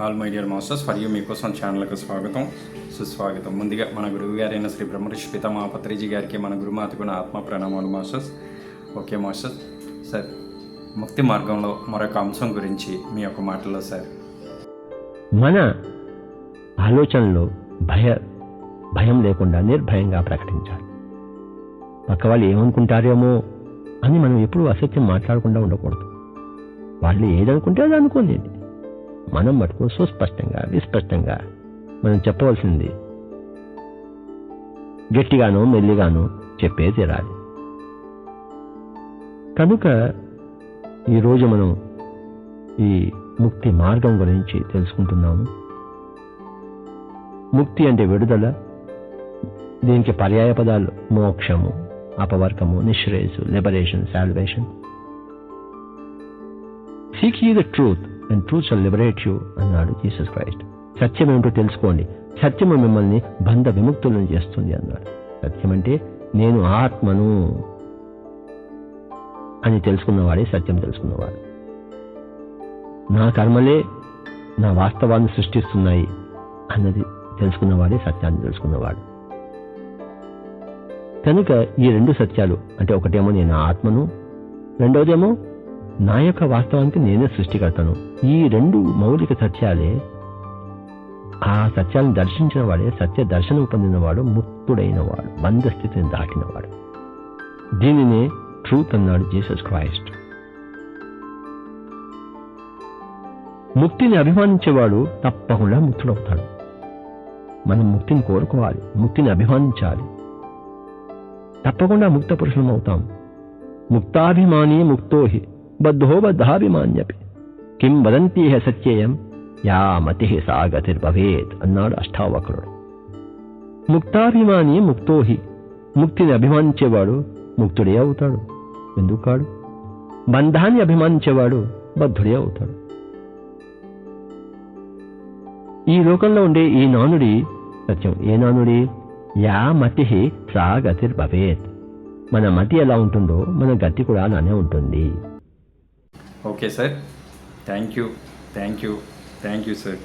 All my dear masters for you మీకోసం ఛానల్కి స్వాగతం సుస్వాగతం. ముందుగా మన గురువు గారైన శ్రీ బ్రహ్మర్షి పితామహ పత్రిజీ గారికి మన గురుమాతకు నా ఆత్మ ప్రణామాలు మాస్టర్స్. ఓకే మాస్టర్స్, సార్ ముక్తి మార్గంలో మరొక అంశం గురించి మీ యొక్క మాటల్లో సార్. మన ఆలోచనలో భయం లేకుండా నిర్భయంగా ప్రకటించాలి. పక్క వాళ్ళు ఏమనుకుంటారేమో అని మనం ఎప్పుడూ అసత్యం మాట్లాడకుండా ఉండకూడదు. వాళ్ళు ఏదనుకుంటే అది అనుకోండి. మనం మటుకు సుస్పష్టంగా విస్పష్టంగా మనం చెప్పవలసింది గట్టిగానో మెల్లిగానో చెప్పే తీరాలి. కనుక ఈరోజు మనం ఈ ముక్తి మార్గం గురించి తెలుసుకుంటున్నాము. ముక్తి అంటే విడుదల. దీనికి పర్యాయ పదాలు మోక్షము, అపవర్గము, నిశ్రేయసు, లిబరేషన్, సాల్వేషన్. సీక్ యీ the truth and truth shall liberate you అన్నాడు జీసస్ క్రైస్ట్. సత్యం ఏమిటో తెలుసుకోండి, సత్యము మిమ్మల్ని బంధ విముక్తులను చేస్తుంది అన్నాడు. సత్యం అంటే నేను ఆత్మను అని తెలుసుకున్నవాడే సత్యం తెలుసుకున్నవాడు. నా కర్మలే నా వాస్తవాన్ని సృష్టిస్తున్నాయి అన్నది తెలుసుకున్నవాడే సత్యాన్ని తెలుసుకున్నవాడు. కనుక ఈ రెండు సత్యాలు అంటే ఒకటేమో నేను ఆత్మను, రెండవదేమో నా యొక్క వాస్తవానికి నేనే సృష్టికర్తను. ఈ రెండు మౌలిక సత్యాలే, ఆ సత్యాలను దర్శించిన వాడే, సత్య దర్శనం పొందినవాడు ముక్తుడైన వాడు, బంధస్థితిని దాటినవాడు. దీనినే ట్రూత్ అన్నాడు జీసస్ క్రైస్ట్. ముక్తిని అభిమానించేవాడు తప్పకుండా ముక్తుడవుతాడు. మనం ముక్తిని కోరుకోవాలి, ముక్తిని అభిమానించాలి. తప్పకుండా ముక్త పురుషులం అవుతాం. ముక్తాభిమాని ముక్తోహి బద్ధో బద్ధాభిమాన్యపి కిం వదంతిహ సత్యేయం యా మతి సా గతిర్భవేత్ అన్నాడు అష్టావక్రుడు. ముక్తాభిమాని ముక్తోహి, ముక్తిని అభిమానించేవాడు ముక్తుడే అవుతాడు. ఎందుకు కాడు? బంధాన్ని అభిమానించేవాడు బద్ధుడే అవుతాడు. ఈ లోకంలో ఉండే ఈ నానుడి సత్యం. ఏ నానుడి? యా మతి సా గతిర్భవేత్. మన మతి ఎలా ఉంటుందో మన గతి కూడా అలానే ఉంటుంది. Okay sir, thank you sir.